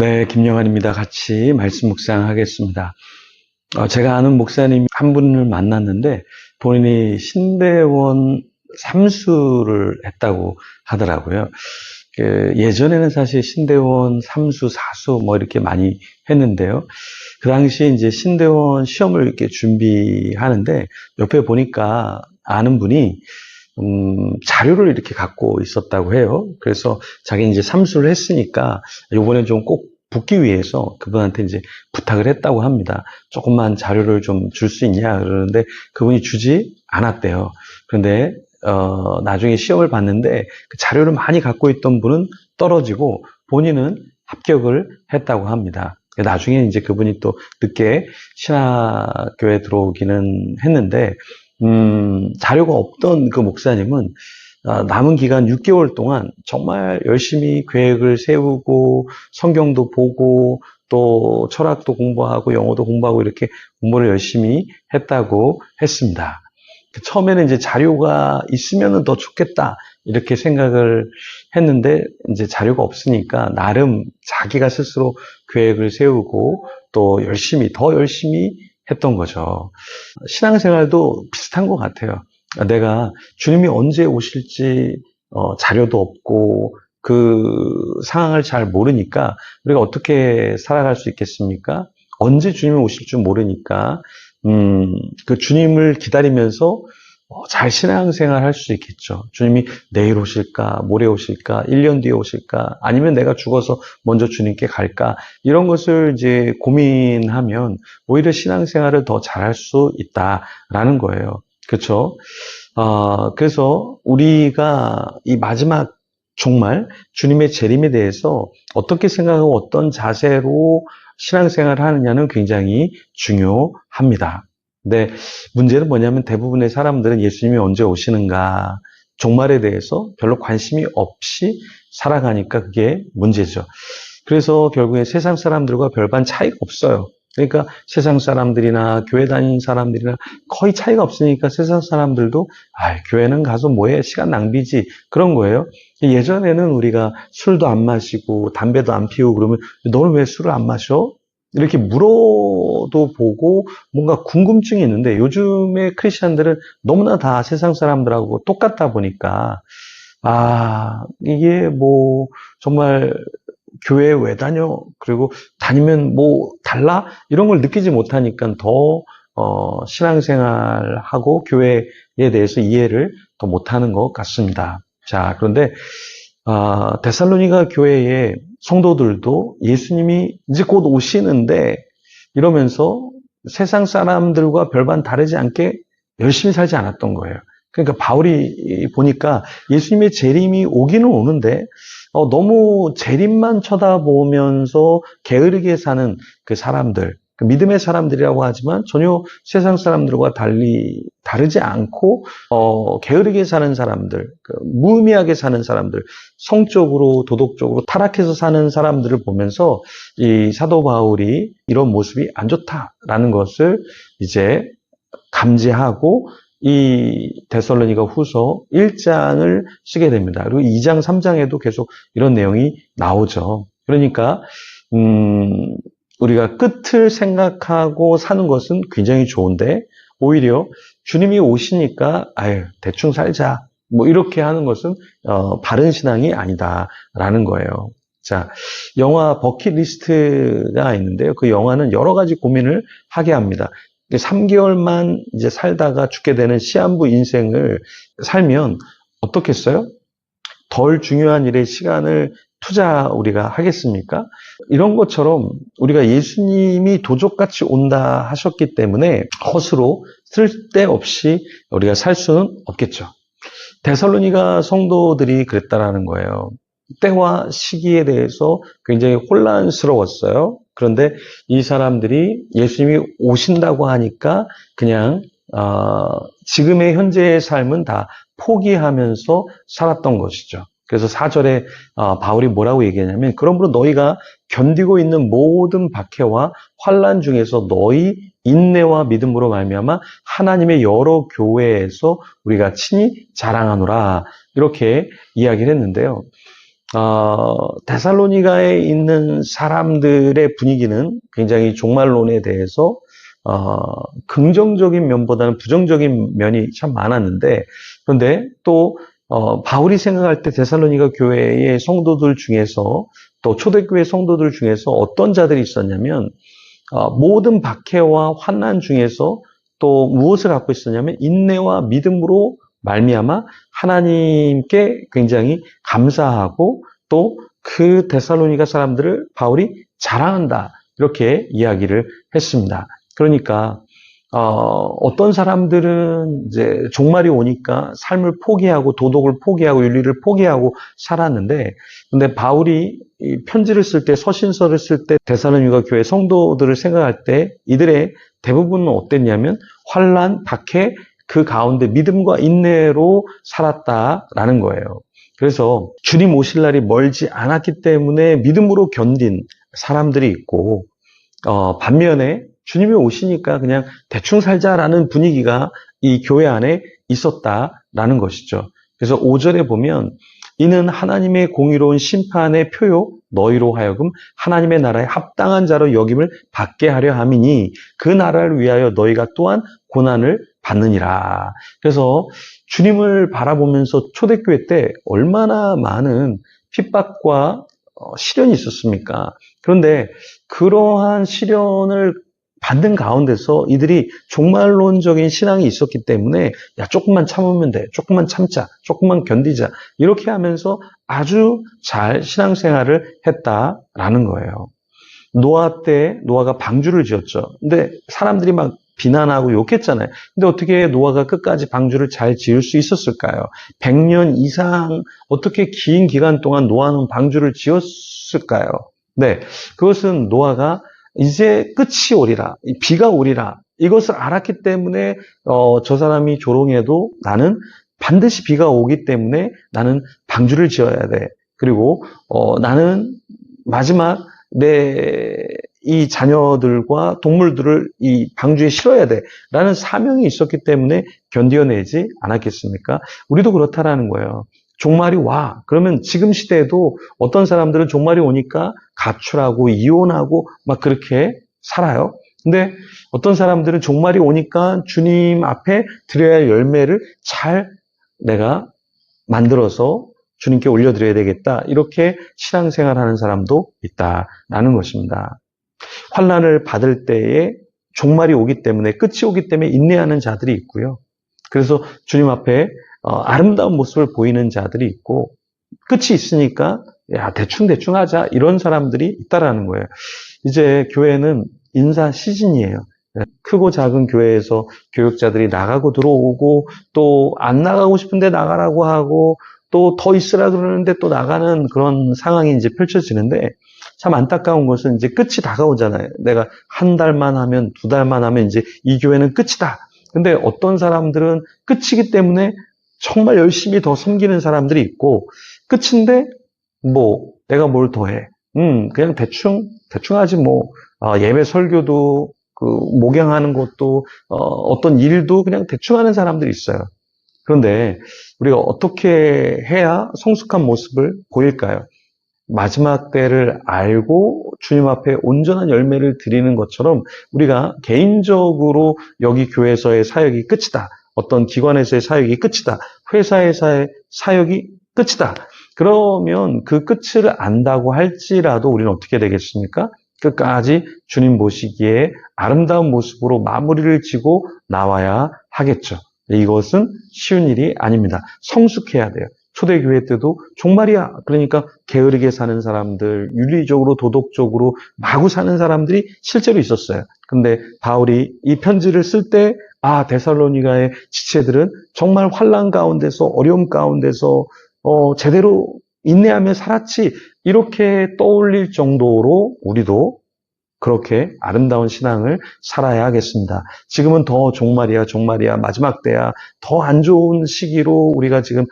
네, 김영환입니다. 같이 말씀 묵상하겠습니다. 제가 아는 목사님 한 분을 만났는데 본인이 신대원 삼수를 했다고 하더라고요. 예전에는 사실 신대원 삼수, 사수 뭐 이렇게 많이 했는데요. 그 당시에 이제 신대원 시험을 이렇게 준비하는데 옆에 보니까 아는 분이 자료를 이렇게 갖고 있었다고 해요. 그래서 자기 이제 삼수를 했으니까 요번에 좀 꼭 붙기 위해서 그분한테 이제 부탁을 했다고 합니다. 조금만 자료를 좀 줄 수 있냐 그러는데 그분이 주지 않았대요. 그런데 나중에 시험을 봤는데 그 자료를 많이 갖고 있던 분은 떨어지고 본인은 합격을 했다고 합니다. 나중에 이제 그분이 또 늦게 신학교에 들어오기는 했는데 자료가 없던 그 목사님은 남은 기간 6개월 동안 정말 열심히 계획을 세우고 성경도 보고 또 철학도 공부하고 영어도 공부하고 이렇게 공부를 열심히 했다고 했습니다. 처음에는 이제 자료가 있으면 더 좋겠다 이렇게 생각을 했는데 이제 자료가 없으니까 나름 자기가 스스로 계획을 세우고 또 더 열심히 했던 거죠. 신앙생활도 비슷한 것 같아요. 내가 주님이 언제 오실지 자료도 없고 그 상황을 잘 모르니까 우리가 어떻게 살아갈 수 있겠습니까? 언제 주님이 오실 줄 모르니까 그 주님을 기다리면서 잘 신앙생활 할 수 있겠죠. 주님이 내일 오실까, 모레 오실까, 1년 뒤에 오실까, 아니면 내가 죽어서 먼저 주님께 갈까, 이런 것을 이제 고민하면 오히려 신앙생활을 더 잘할 수 있다라는 거예요. 그렇죠? 그래서 우리가 이 마지막 정말 주님의 재림에 대해서 어떻게 생각하고 어떤 자세로 신앙생활을 하느냐는 굉장히 중요합니다. 근데 문제는 뭐냐면 대부분의 사람들은 예수님이 언제 오시는가, 종말에 대해서 별로 관심이 없이 살아가니까 그게 문제죠. 그래서 결국에 세상 사람들과 별반 차이가 없어요. 그러니까 세상 사람들이나 교회 다니는 사람들이나 거의 차이가 없으니까 세상 사람들도 교회는 가서 뭐해? 시간 낭비지. 그런 거예요. 예전에는 우리가 술도 안 마시고 담배도 안 피우고 그러면 너는 왜 술을 안 마셔? 이렇게 물어도 보고 뭔가 궁금증이 있는데 요즘의 크리스천들은 너무나 다 세상 사람들하고 똑같다 보니까 이게 뭐 정말 교회에 왜 다녀? 그리고 다니면 뭐 달라? 이런 걸 느끼지 못하니까 더 신앙생활하고 교회에 대해서 이해를 더 못하는 것 같습니다. 자, 그런데 데살로니가 교회의 성도들도 예수님이 이제 곧 오시는데 이러면서 세상 사람들과 별반 다르지 않게 열심히 살지 않았던 거예요. 그러니까 바울이 보니까 예수님의 재림이 오기는 오는데 너무 재림만 쳐다보면서 게으르게 사는 그 사람들, 그 믿음의 사람들이라고 하지만 전혀 세상 사람들과 다르지 않고 게으르게 사는 사람들, 무의미하게 사는 사람들, 성적으로 도덕적으로 타락해서 사는 사람들을 보면서 이 사도 바울이 이런 모습이 안 좋다라는 것을 이제 감지하고 이 데살로니가 후서 1장을 쓰게 됩니다. 그리고 2장, 3장에도 계속 이런 내용이 나오죠. 그러니까 우리가 끝을 생각하고 사는 것은 굉장히 좋은데 오히려 주님이 오시니까 대충 살자 뭐 이렇게 하는 것은 바른 신앙이 아니다라는 거예요. 자, 영화 버킷리스트가 있는데요. 그 영화는 여러 가지 고민을 하게 합니다. 3개월만 이제 살다가 죽게 되는 시한부 인생을 살면 어떻겠어요? 덜 중요한 일에 시간을 우리가 하겠습니까? 이런 것처럼 우리가 예수님이 도적같이 온다 하셨기 때문에 헛으로 쓸데없이 우리가 살 수는 없겠죠. 데살로니가 성도들이 그랬다라는 거예요. 때와 시기에 대해서 굉장히 혼란스러웠어요. 그런데 이 사람들이 예수님이 오신다고 하니까 그냥 지금의 현재의 삶은 다 포기하면서 살았던 것이죠. 그래서 4절에 바울이 뭐라고 얘기하냐면 그러므로 너희가 견디고 있는 모든 박해와 환난 중에서 너희 인내와 믿음으로 말미암아 하나님의 여러 교회에서 우리가 친히 자랑하노라 이렇게 이야기를 했는데요. 데살로니가에 있는 사람들의 분위기는 굉장히 종말론에 대해서 긍정적인 면보다는 부정적인 면이 참 많았는데, 그런데 또 바울이 생각할 때 데살로니가 교회의 성도들 중에서, 또 초대교회 성도들 중에서 어떤 자들이 있었냐면, 모든 박해와 환난 중에서 또 무엇을 갖고 있었냐면 인내와 믿음으로 말미암아 하나님께 굉장히 감사하고 또 그 데살로니가 사람들을 바울이 자랑한다, 이렇게 이야기를 했습니다. 그러니까 어떤 사람들은 이제 종말이 오니까 삶을 포기하고 도덕을 포기하고 윤리를 포기하고 살았는데, 근데 바울이 이 편지를 쓸 때, 서신서를 쓸 때 데살로니가 교회 성도들을 생각할 때 이들의 대부분은 어땠냐면 환난, 박해, 그 가운데 믿음과 인내로 살았다라는 거예요. 그래서 주님 오실 날이 멀지 않았기 때문에 믿음으로 견딘 사람들이 있고, 반면에 주님이 오시니까 그냥 대충 살자라는 분위기가 이 교회 안에 있었다라는 것이죠. 그래서 5절에 보면 이는 하나님의 공의로운 심판의 표요 너희로 하여금 하나님의 나라에 합당한 자로 여김을 받게 하려 함이니 그 나라를 위하여 너희가 또한 고난을 받느니라. 그래서 주님을 바라보면서 초대교회 때 얼마나 많은 핍박과 시련이 있었습니까? 그런데 그러한 시련을 받는 가운데서 이들이 종말론적인 신앙이 있었기 때문에 야, 조금만 참으면 돼, 조금만 참자, 조금만 견디자, 이렇게 하면서 아주 잘 신앙생활을 했다라는 거예요. 노아 때 노아가 방주를 지었죠. 근데 사람들이 막 비난하고 욕했잖아요. 근데 어떻게 노아가 끝까지 방주를 잘 지을 수 있었을까요? 100년 이상 어떻게 긴 기간 동안 노아는 방주를 지었을까요? 네, 그것은 노아가 이제 끝이 오리라, 비가 오리라, 이것을 알았기 때문에 저 사람이 조롱해도 나는 반드시 비가 오기 때문에 나는 방주를 지어야 돼. 그리고 나는 마지막 내 이 자녀들과 동물들을 이 방주에 실어야 돼 라는 사명이 있었기 때문에 견뎌내지 않았겠습니까? 우리도 그렇다라는 거예요. 종말이 와. 그러면 지금 시대에도 어떤 사람들은 종말이 오니까 가출하고 이혼하고 막 그렇게 살아요. 근데 어떤 사람들은 종말이 오니까 주님 앞에 드려야 할 열매를 잘 내가 만들어서 주님께 올려드려야 되겠다, 이렇게 신앙생활하는 사람도 있다라는 것입니다. 환난을 받을 때에 종말이 오기 때문에, 끝이 오기 때문에 인내하는 자들이 있고요. 그래서 주님 앞에 아름다운 모습을 보이는 자들이 있고, 끝이 있으니까 야, 대충 하자, 이런 사람들이 있다라는 거예요. 이제 교회는 인사 시즌이에요. 크고 작은 교회에서 교육자들이 나가고 들어오고, 또 안 나가고 싶은데 나가라고 하고, 또 더 있으라 그러는데 또 나가는 그런 상황이 이제 펼쳐지는데, 참 안타까운 것은 이제 끝이 다가오잖아요. 내가 한 달만 하면, 두 달만 하면 이제 이 교회는 끝이다. 근데 어떤 사람들은 끝이기 때문에 정말 열심히 더 섬기는 사람들이 있고, 끝인데 뭐 내가 뭘 더해? 그냥 대충 하지 뭐. 예배 설교도 그 목양하는 것도 어떤 일도 그냥 대충 하는 사람들이 있어요. 그런데 우리가 어떻게 해야 성숙한 모습을 보일까요? 마지막 때를 알고 주님 앞에 온전한 열매를 드리는 것처럼 우리가 개인적으로 여기 교회에서의 사역이 끝이다, 어떤 기관에서의 사역이 끝이다, 회사에서의 사역이 끝이다, 그러면 그 끝을 안다고 할지라도 우리는 어떻게 되겠습니까? 끝까지 주님 보시기에 아름다운 모습으로 마무리를 지고 나와야 하겠죠. 이것은 쉬운 일이 아닙니다. 성숙해야 돼요. 초대교회 때도 종말이야, 그러니까 게으르게 사는 사람들, 윤리적으로 도덕적으로 마구 사는 사람들이 실제로 있었어요. 근데 바울이 이 편지를 쓸 때 데살로니가의 지체들은 정말 환난 가운데서, 어려움 가운데서 제대로 인내하며 살았지, 이렇게 떠올릴 정도로 우리도 그렇게 아름다운 신앙을 살아야 하겠습니다. 지금은 더 종말이야, 마지막 때야, 더 안 좋은 시기로 우리가 지금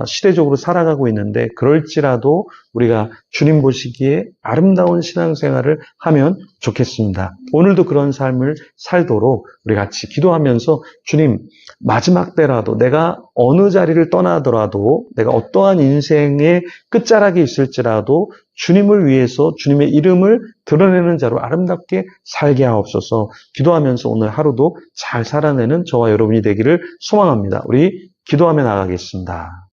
시대적으로 살아가고 있는데, 그럴지라도 우리가 주님 보시기에 아름다운 신앙생활을 하면 좋겠습니다. 오늘도 그런 삶을 살도록 우리 같이 기도하면서, 주님, 마지막 때라도 내가 어느 자리를 떠나더라도, 내가 어떠한 인생의 끝자락에 있을지라도 주님을 위해서 주님의 이름을 드러내는 자로 아름답게 살게 하옵소서. 기도하면서 오늘 하루도 잘 살아내는 저와 여러분이 되기를 소망합니다. 우리 기도하며 나가겠습니다.